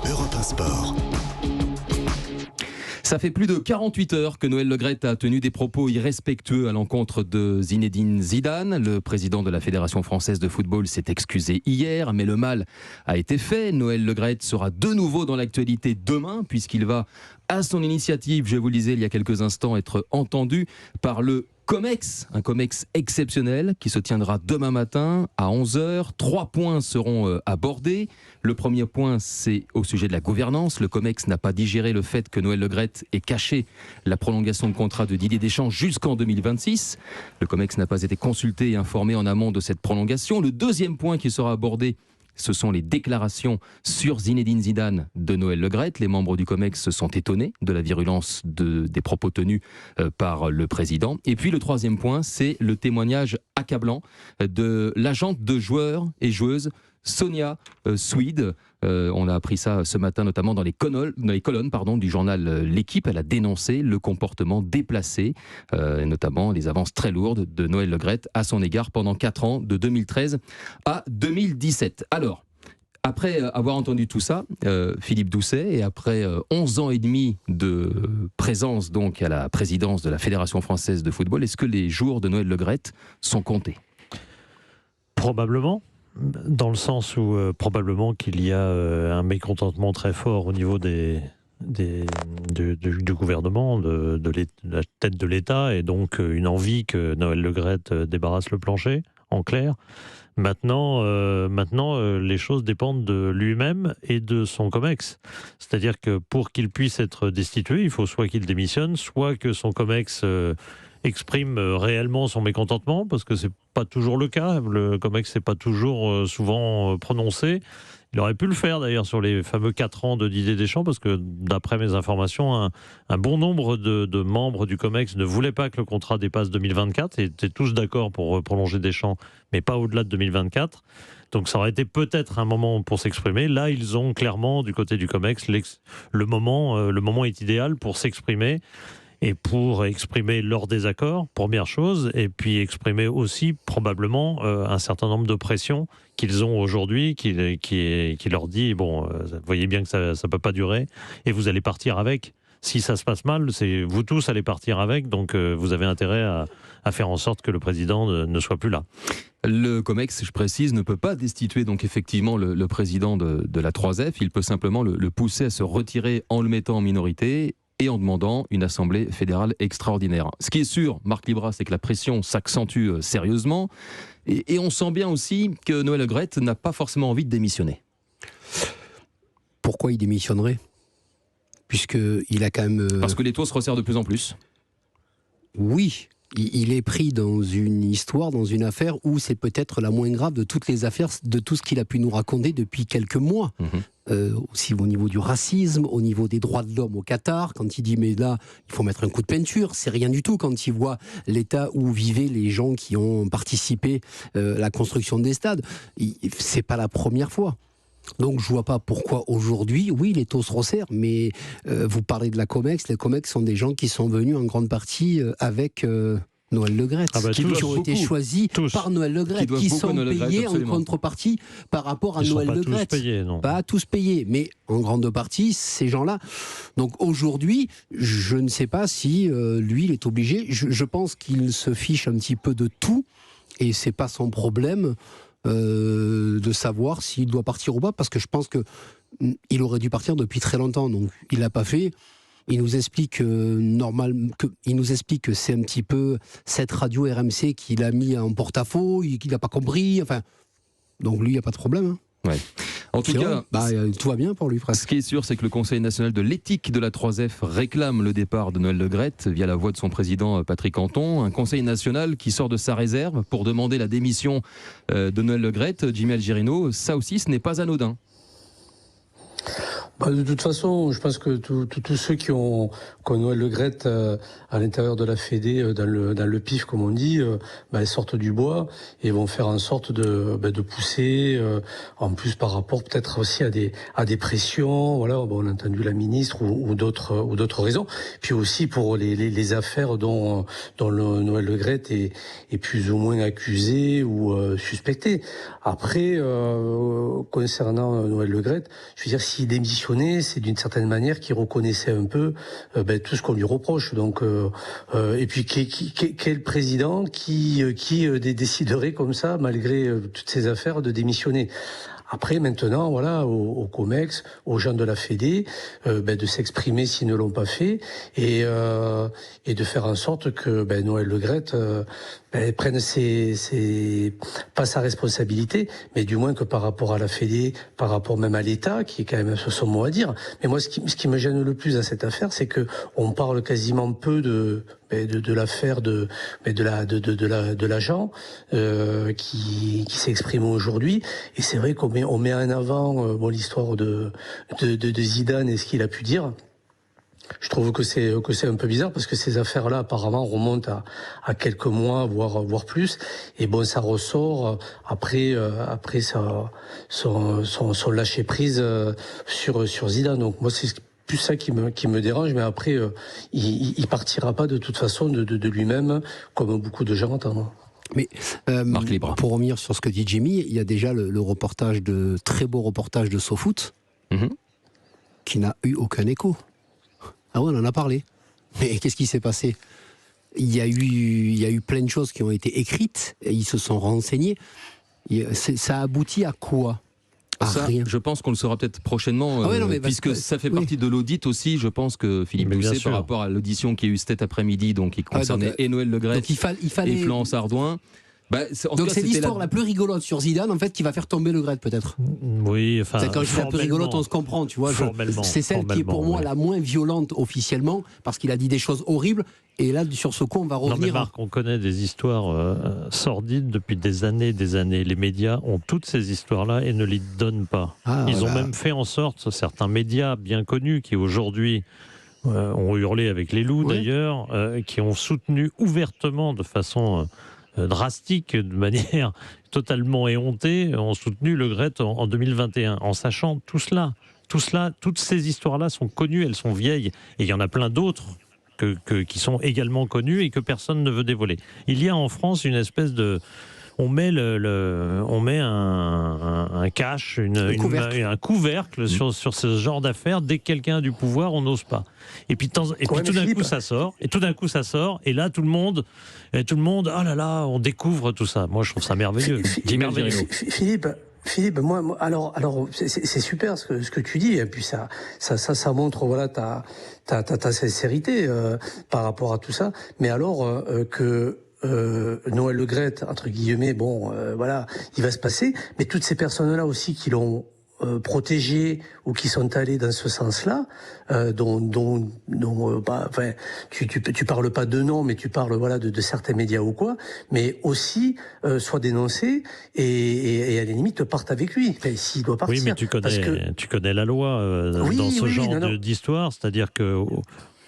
Europe 1 Sport. Ça fait plus de 48 heures que Noël Le Graët a tenu des propos irrespectueux à l'encontre de Zinedine Zidane. Le président de la Fédération française de football s'est excusé hier, mais le mal a été fait. Noël Le Graët sera de nouveau dans l'actualité demain, puisqu'il va, à son initiative, je vous le disais il y a quelques instants, être entendu par le COMEX, un COMEX exceptionnel qui se tiendra demain matin à 11h. 3 points seront abordés. Le premier point, c'est au sujet de la gouvernance. Le COMEX n'a pas digéré le fait que Noël Le Graët ait caché la prolongation de contrat de Didier Deschamps jusqu'en 2026. Le COMEX n'a pas été consulté et informé en amont de cette prolongation. Le deuxième point qui sera abordé, ce sont les déclarations sur Zinedine Zidane de Noël Le Graët. Les membres du COMEX se sont étonnés de la virulence des propos tenus par le président. Et puis le troisième point, c'est le témoignage accablant de l'agente de joueurs et joueuses Sonia Swede. On a appris ça ce matin, notamment dans les colonnes du journal L'Équipe. Elle a dénoncé le comportement déplacé, notamment les avances très lourdes de Noël Le Graët à son égard pendant 4 ans, de 2013 à 2017. Alors, après avoir entendu tout ça, Philippe Doucet, et après 11 ans et demi de présence donc à la présidence de la Fédération française de football, est-ce que les jours de Noël Le Graët sont comptés ? Probablement. Dans le sens où probablement qu'il y a un mécontentement très fort au niveau du gouvernement, de la tête de l'État, et donc une envie que Noël Le Graët débarrasse le plancher, en clair. Maintenant, les choses dépendent de lui-même et de son COMEX. C'est-à-dire que pour qu'il puisse être destitué, il faut soit qu'il démissionne, soit que son COMEX exprime réellement son mécontentement, parce que c'est pas toujours le cas. Le COMEX n'est pas toujours souvent prononcé. Il aurait pu le faire d'ailleurs sur les fameux 4 ans de Didier Deschamps, parce que d'après mes informations, un bon nombre de membres du COMEX ne voulaient pas que le contrat dépasse 2024 et étaient tous d'accord pour prolonger Deschamps, mais pas au-delà de 2024. Donc ça aurait été peut-être un moment pour s'exprimer. Là, ils ont clairement, du côté du COMEX, le moment est idéal pour s'exprimer et pour exprimer leur désaccord, première chose, et puis exprimer aussi probablement un certain nombre de pressions qu'ils ont aujourd'hui, qui leur dit, bon, vous voyez bien que ça ne peut pas durer, et vous allez partir avec. Si ça se passe mal, vous tous allez partir avec, donc vous avez intérêt à faire en sorte que le président ne soit plus là. Le COMEX, je précise, ne peut pas destituer donc effectivement le président de la 3F, il peut simplement le pousser à se retirer en le mettant en minorité, et en demandant une assemblée fédérale extraordinaire. Ce qui est sûr, Marc Libra, c'est que la pression s'accentue sérieusement, et on sent bien aussi que Noël Le Graët n'a pas forcément envie de démissionner. Pourquoi il démissionnerait ? Puisqu'il a quand même... Parce que l'étau se resserre de plus en plus. Oui, il est pris dans une histoire, dans une affaire où c'est peut-être la moins grave de toutes les affaires, de tout ce qu'il a pu nous raconter depuis quelques mois. Aussi au niveau du racisme, au niveau des droits de l'homme au Qatar, quand il dit mais là il faut mettre un coup de peinture, c'est rien du tout quand il voit l'état où vivaient les gens qui ont participé à la construction des stades. C'est pas la première fois. Donc je vois pas pourquoi aujourd'hui, oui, les taux se resserrent, mais vous parlez de la COMEX, les COMEX sont des gens qui sont venus en grande partie avec Noël Le Graët, qui ont été choisis par Noël Le Graët, qui sont payés en contrepartie par rapport à Noël Le Graët. Pas tous payés, mais en grande partie, ces gens-là. Donc aujourd'hui, je ne sais pas si lui, il est obligé. Je pense qu'il se fiche un petit peu de tout, et c'est pas son problème de savoir s'il doit partir ou pas, parce que je pense qu'il aurait dû partir depuis très longtemps, donc il l'a pas fait. Il nous explique que c'est un petit peu cette radio RMC qu'il a mis en porte-à-faux, qu'il n'a pas compris. Enfin, donc lui, il n'y a pas de problème. Hein. Ouais. En tout cas, tout va bien pour lui, presque. Ce qui est sûr, c'est que le Conseil national de l'éthique de la 3F réclame le départ de Noël Le Graët via la voix de son président Patrick Anton. Un Conseil national qui sort de sa réserve pour demander la démission de Noël Le Graët. Jimmy Algerino, ça aussi, ce n'est pas anodin. De toute façon, je pense que tous ceux qui ont Noël Le Graët à l'intérieur de la Fédé, dans le pif comme on dit, ils sortent du bois et vont faire en sorte de pousser, en plus par rapport peut-être aussi à des pressions. Voilà, on a entendu la ministre ou d'autres raisons. Puis aussi pour les affaires dont Noël Le Graët est plus ou moins accusé ou suspecté. Après, concernant Noël Le Graët, je veux dire, s'il démissionne démissionné, c'est d'une certaine manière qu'il reconnaissait un peu tout ce qu'on lui reproche. Donc, et puis quel président qui déciderait comme ça, malgré toutes ces affaires, de démissionner? Après, maintenant, voilà, au COMEX, aux gens de la Fédé, de s'exprimer s'ils ne l'ont pas fait, et de faire en sorte que Noël Le Graët prenne pas sa responsabilité, mais du moins que par rapport à la Fédé, par rapport même à l'État, qui est quand même son mot à dire. Mais moi, ce qui me gêne le plus dans cette affaire, c'est que on parle quasiment peu de l'affaire de l'agent qui s'exprime aujourd'hui, et c'est vrai qu'on met en avant l'histoire de Zidane et ce qu'il a pu dire. Je trouve que c'est un peu bizarre parce que ces affaires-là apparemment remontent à quelques mois, voire plus. Et bon, ça ressort après son lâcher prise sur Zidane. Donc moi, c'est plus ça qui me dérange. Mais après, il partira pas de toute façon de lui-même, comme beaucoup de gens entendent. Mais Marc Libre. Pour revenir sur ce que dit Jimmy, il y a déjà le reportage très beau reportage de SoFoot qui n'a eu aucun écho. Ah ouais, on en a parlé. Mais qu'est-ce qui s'est passé ? Il y a eu plein de choses qui ont été écrites, et ils se sont renseignés. Ça aboutit à quoi ? Rien. Je pense qu'on le saura peut-être prochainement, puisque ça fait partie de l'audit aussi. Je pense que Philippe Doucet, par rapport à l'audition qui a eu cet après-midi, donc qui concernait et Noël Le Graët et Florence Ardouin. Donc c'est l'histoire la plus rigolote sur Zidane, en fait, qui va faire tomber Le Graët, peut-être. Oui, enfin. C'est quand je dis la plus rigolote, on se comprend, tu vois. C'est celle qui est pour moi la moins violente officiellement, parce qu'il a dit des choses horribles. Et là, sur ce coup, on va revenir. Non, mais Marc, on connaît des histoires sordides depuis des années. Les médias ont toutes ces histoires-là et ne les donnent pas. Ils ont même fait en sorte, certains médias bien connus qui aujourd'hui ont hurlé avec les loups d'ailleurs, qui ont soutenu ouvertement de façon drastique, de manière totalement éhontée, ont soutenu Le Graët en 2021, en sachant tout cela. Toutes ces histoires-là sont connues, elles sont vieilles, et il y en a plein d'autres qui sont également connues et que personne ne veut dévoiler. Il y a en France une espèce de... On met un cache, un couvercle sur ce genre d'affaires. Dès que quelqu'un a du pouvoir, on n'ose pas. Et puis tout d'un coup ça sort. Et là tout le monde, oh là là, on découvre tout ça. Moi je trouve ça merveilleux. Philippe, moi, alors, c'est super ce que tu dis, et puis ça montre, voilà, ta sincérité par rapport à tout ça. Mais alors que Noël Le Graët, entre guillemets, voilà, il va se passer, mais toutes ces personnes-là aussi qui l'ont protégés ou qui sont allés dans ce sens-là, tu parles pas de nom, mais tu parles voilà de certains médias ou quoi, mais aussi soient dénoncés et à la limite partent avec lui. Enfin, s'il doit partir. Oui, mais tu connais la loi dans ce genre d'histoire, c'est-à-dire que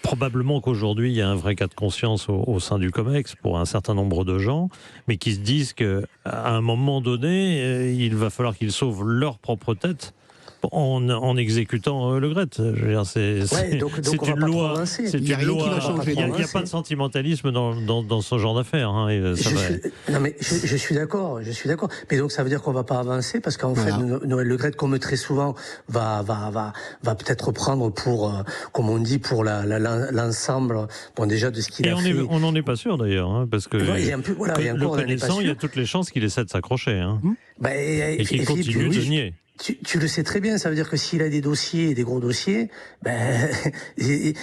probablement qu'aujourd'hui, il y a un vrai cas de conscience au sein du COMEX pour un certain nombre de gens, mais qui se disent qu'à un moment donné, il va falloir qu'ils sauvent leur propre tête en exécutant Le Graët. C'est une loi. Il n'y a pas de sentimentalisme dans ce genre d'affaires. Je suis d'accord. Mais donc ça veut dire qu'on ne va pas avancer parce qu'en fait, Noël Le Graët, comme très souvent, va peut-être prendre pour, comme on dit, pour l'ensemble, déjà de ce qu'il a fait. Et on n'en est pas sûr d'ailleurs, parce que le connaissant, il y a toutes les chances qu'il essaie de s'accrocher. Et qu'il continue de nier. Tu le sais très bien, ça veut dire que s'il a des dossiers, des gros dossiers, et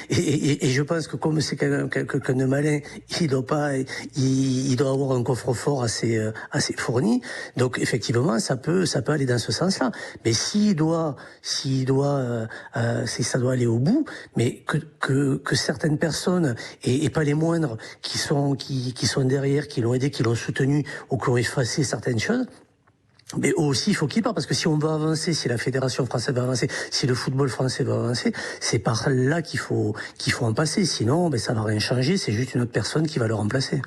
je pense que comme c'est quelqu'un de malin, il doit avoir un coffre-fort assez fourni. Donc effectivement, ça peut aller dans ce sens-là. Mais si ça doit aller au bout, mais que certaines personnes et pas les moindres qui sont derrière, qui l'ont aidé, qui l'ont soutenu ou qui ont effacé certaines choses. Mais aussi, il faut qu'il parte, parce que si on va avancer, si la Fédération française va avancer, si le football français va avancer, c'est par là qu'il faut en passer. Sinon, ça va rien changer, c'est juste une autre personne qui va le remplacer.